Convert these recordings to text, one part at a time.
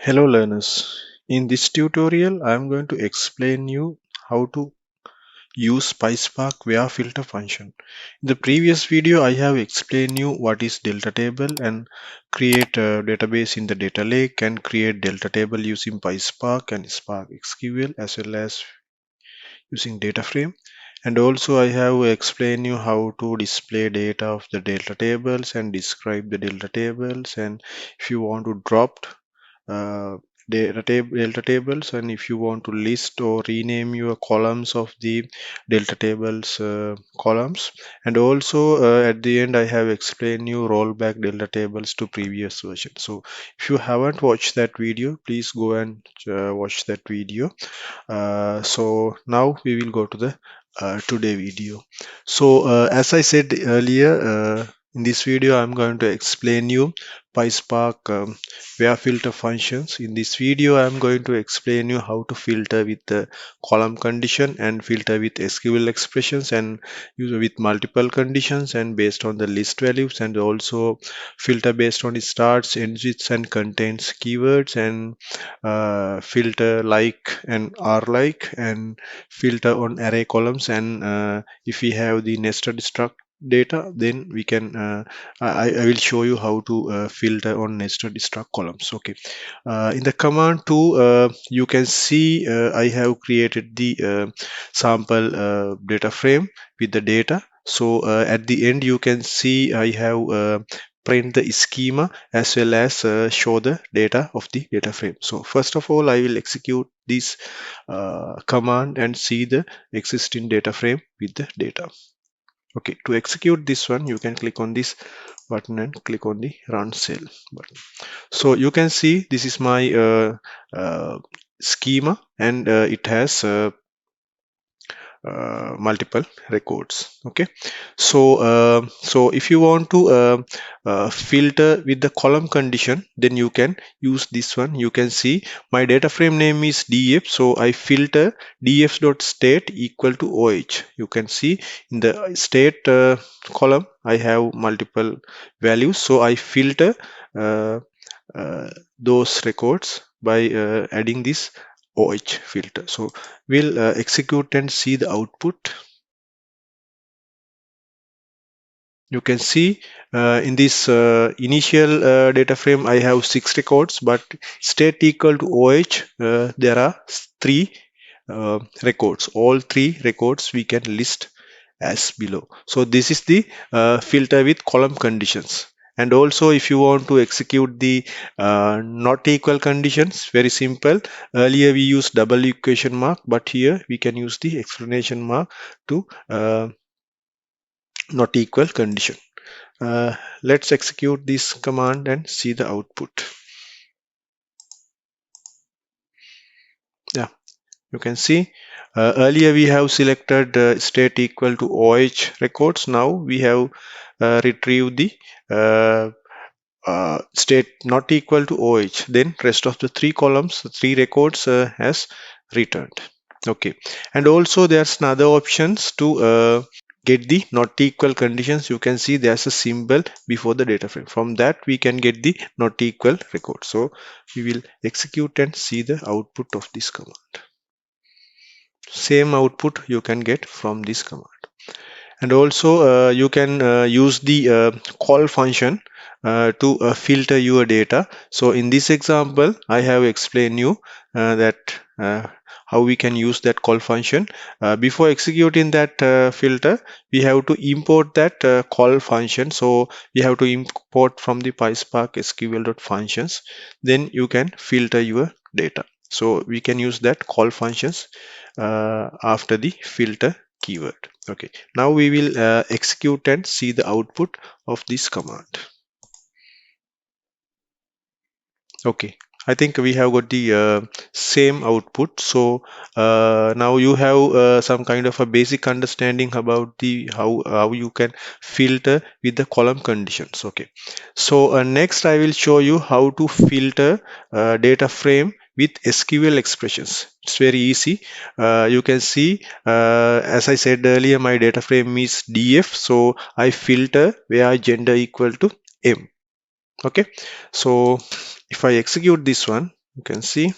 Hello learners. In this tutorial, I am going to explain you how to use PySpark via filter function. In the previous video, I have explained you what is delta table and create a database in the data lake and create delta table using PySpark and Spark SQL as well as using data frame. And also I have explained you how to display data of the delta tables and describe the delta tables, and if you want to drop uh, delta tables, and if you want to list or rename your columns of the delta tables columns. And also at the end I have explained you rollback delta tables to previous version. So if you haven't watched that video, please go and watch that video. So now we will go to the today video. So as I said earlier, in this video I'm going to explain you PySpark via filter functions. In this video I'm going to explain you how to filter with the column condition and filter with SQL expressions and use with multiple conditions and based on the list values, and also filter based on the starts, ends, and contains keywords, and filter like and RLike, and filter on array columns, and if we have the nested struct data, then we can I will show you how to filter on nested struct columns. Okay, in the command 2 you can see I have created the sample data frame with the data. So at the end you can see I have print the schema as well as show the data of the data frame. So first of all I will execute this command and see the existing data frame with the data. Okay, to execute this one you can click on this button and click on the run cell button. So you can see this is my schema, and it has multiple records. Okay, so so if you want to filter with the column condition, then you can use this one. You can see my data frame name is df, so I filter df.state equal to oh. You can see in the state column I have multiple values, so I filter uh, those records by adding this oh filter. So we'll execute and see the output. You can see in this initial data frame I have 6 records, but state equal to oh there are 3 records. All 3 records we can list as below. So this is the filter with column conditions. And also if you want to execute the not equal conditions, very simple. Earlier we used double equation mark, but here we can use the explanation mark to not equal condition. Let's execute this command and see the output. Yeah, you can see earlier we have selected state equal to oh records. Now we have retrieved the state not equal to oh, then rest of the 3 columns, 3 records has returned. Okay, and also there's another options to get the not equal conditions. You can see there's a symbol before the data frame. From that we can get the not equal record. So we will execute and see the output of this command. Same output you can get from this command. And also you can use the call function to filter your data. So in this example I have explained you that how we can use that call function. Before executing that filter, we have to import that call function. So we have to import from the PySpark SQL.functions. Then you can filter your data. So we can use that call functions after the filter keyword. Okay, now we will execute and see the output of this command. Okay, I think we have got the same output. So now you have some kind of a basic understanding about the how you can filter with the column conditions. Okay, so next I will show you how to filter data frame with SQL expressions. It's very easy. You can see as I said earlier, my data frame is df, so I filter where gender equal to m. Okay, so if I execute this one, You can see,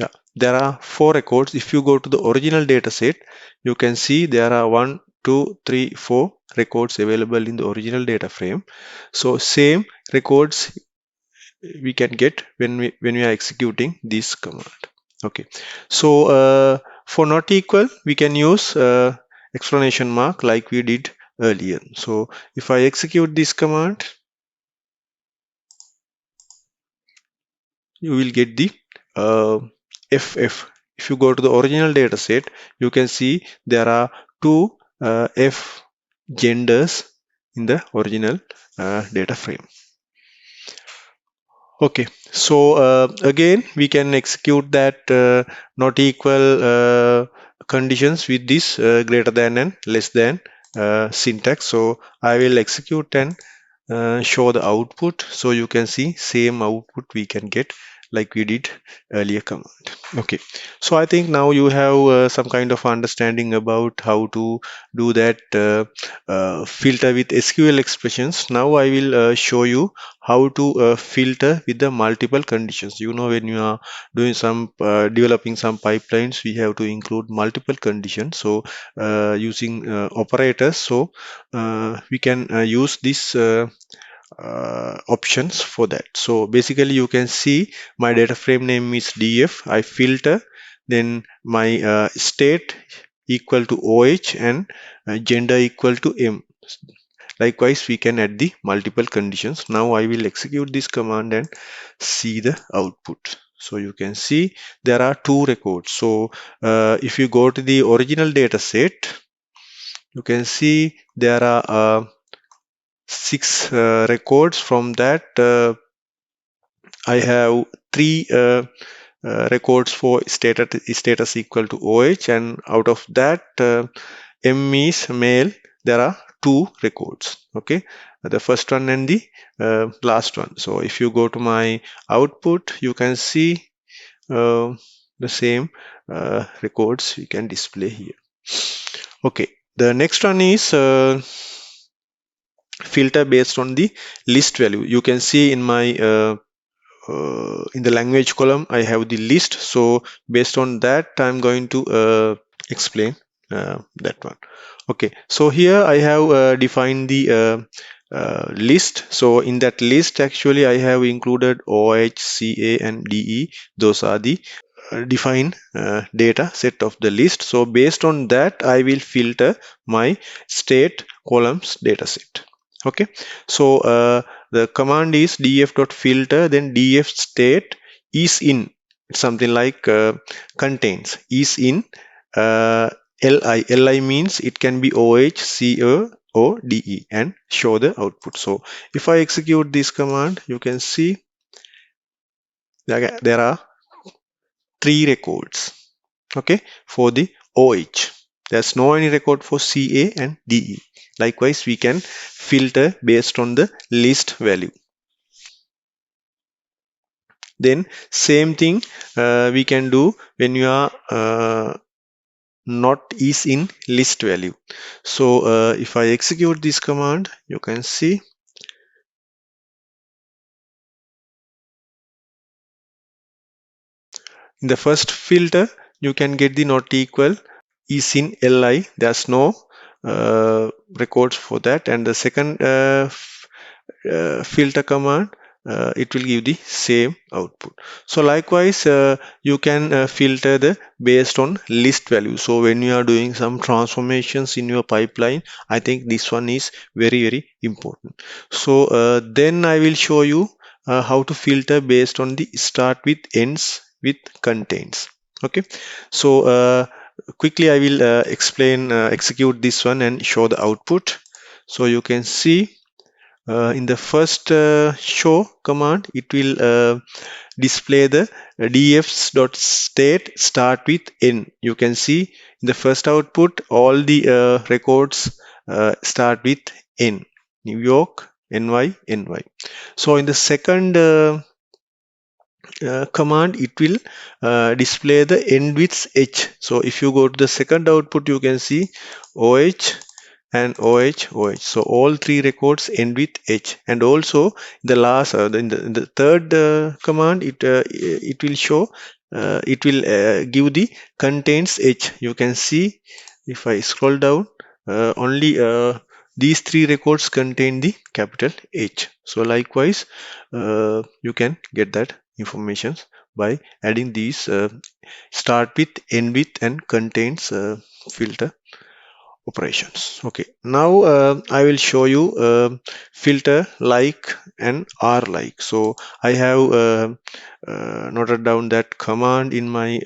yeah, there are 4 records. If you go to the original data set, you can see there are 1, 2, 3, 4 records available in the original data frame. So same records we can get when we are executing this command. Okay, so for not equal, we can use exclamation mark like we did earlier. So if I execute this command, you will get the FF. If you go to the original data set, you can see there are two F genders in the original data frame. Okay, so again we can execute that not equal conditions with this greater than and less than syntax. So I will execute and show the output, so you can see same output we can get like we did earlier command. Okay, so I think now you have some kind of understanding about how to do that filter with SQL expressions. Now I will show you how to filter with the multiple conditions. You know, when you are doing some developing some pipelines, we have to include multiple conditions. So using operators, so we can use this options for that. So basically you can see my data frame name is df. I filter, then my state equal to OH and gender equal to M. Likewise, we can add the multiple conditions. Now I will execute this command and see the output. So you can see there are 2 records. So if you go to the original data set, you can see there are 6 records. From that, I have 3 records for status equal to OH, and out of that, M is male. There are 2 records. Okay, the first one and the last one. So if you go to my output, you can see the same records we can display here. Okay, the next one is filter based on the list value. You can see in my in the language column I have the list. So based on that, I'm going to explain that one. Okay, so here I have defined the list. So in that list, actually I have included OH, CA and DE. Those are the defined data set of the list. So based on that, I will filter my state columns data set. Okay, so the command is df.filter, then df state is in. It's something like contains is in li means it can be OH, CA or DE, and show the output. So if I execute this command, you can see there are 3 records, okay, for the OH. There's no any record for CA and DE. Likewise, we can filter based on the list value. Then same thing we can do when you are not is in list value. So if I execute this command, you can see in the first filter you can get the not equal is in li. There's no records for that, and the second filter command, it will give the same output. So likewise, you can filter the based on list value. So when you are doing some transformations in your pipeline, I think this one is very important. So then I will show you how to filter based on the start with ends with contains. Okay, so quickly I will explain execute this one and show the output. So you can see in the first show command, it will display the dfs.state start with n. You can see in the first output all the records start with n, New York, NY, NY. So in the second command, it will display the end with h. So if you go to the second output, you can see OH and OH. So all three records end with H. And also the last, in the third command, it will show, it will give the contains H. You can see if I scroll down, only these three records contain the capital H. So likewise, you can get that information by adding these start with, end with, and contains filter operations. Okay, now I will show you filter like and RLike. So I have noted down that command in my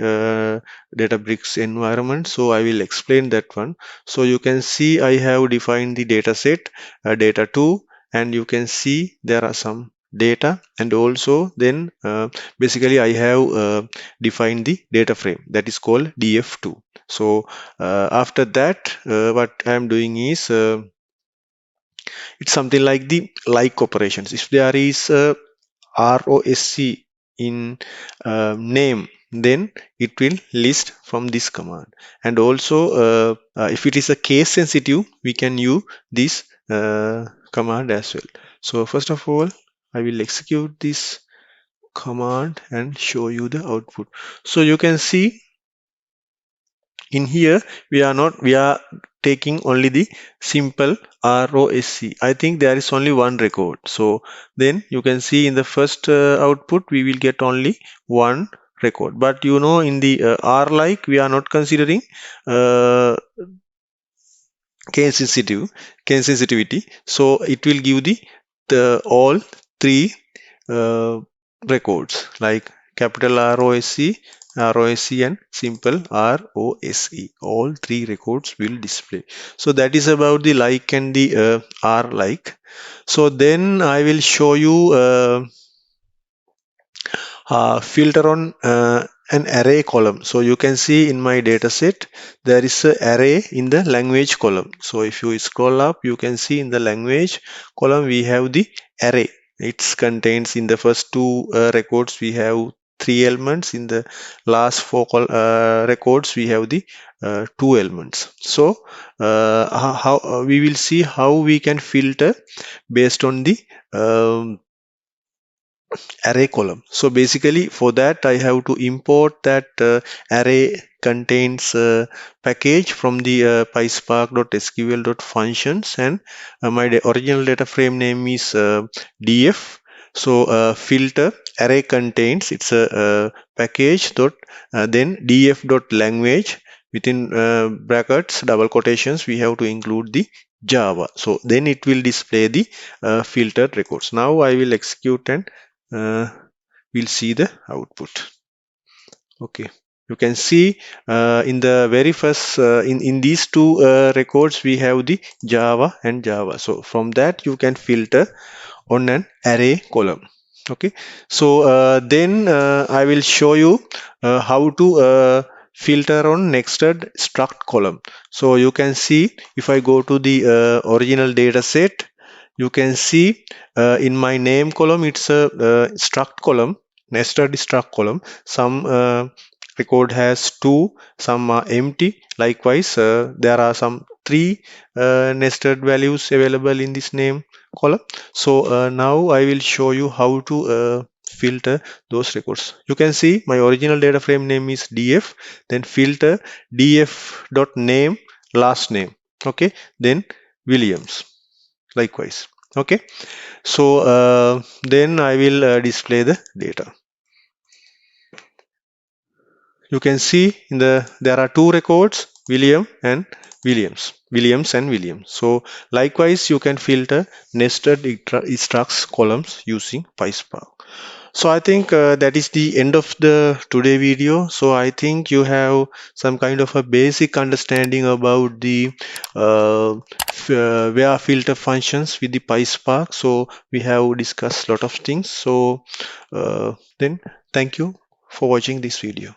Databricks environment, so I will explain that one. So you can see I have defined the dataset data2, and you can see there are some data, and also then basically I have defined the data frame that is called df2. So after that, what I am doing is it's something like the like operations. If there is a ROSC in name, then it will list from this command. And also, if it is a case sensitive, we can use this command as well. So first of all, I will execute this command and show you the output. So you can see in here we are taking only the simple ROSC. I think there is only one record. So then you can see in the first output we will get only one record. But you know, in the RLike we are not considering uh, case sensitivity. So it will give the all three uh, records like capital ROSC and simple ROSE. All three records will display. So that is about the like and the RLike. So then I will show you filter on an array column. So you can see in my dataset there is an array in the language column. So if you scroll up, you can see in the language column we have the array. It contains in the first two records we have three elements. In the last four records we have the two elements. So how we will see how we can filter based on the array column. So basically for that I have to import that array contains package from the PySpark.sql.functions, and my original data frame name is df. So filter array contains, it's a package dot then df.language, within brackets double quotations we have to include the Java. So then it will display the filtered records. Now I will execute and we'll see the output. Okay, you can see in the very first in these two records we have the Java and Java. So from that you can filter on an array column. Okay, so then I will show you how to filter on nested struct column. So you can see if I go to the original data set, you can see in my name column it's a struct column, nested struct column. Some record has two, some are empty. Likewise there are some three nested values available in this name column. So now I will show you how to filter those records. You can see my original data frame name is df, then filter df.name last name. Okay, then Williams likewise. Okay, so then I will display the data. You can see in there are two records, Williams and Williams. So likewise you can filter nested structs columns using PySpark. So I think that is the end of the today video. So I think you have some kind of a basic understanding about the where filter functions with the PySpark. So we have discussed a lot of things. So then thank you for watching this video.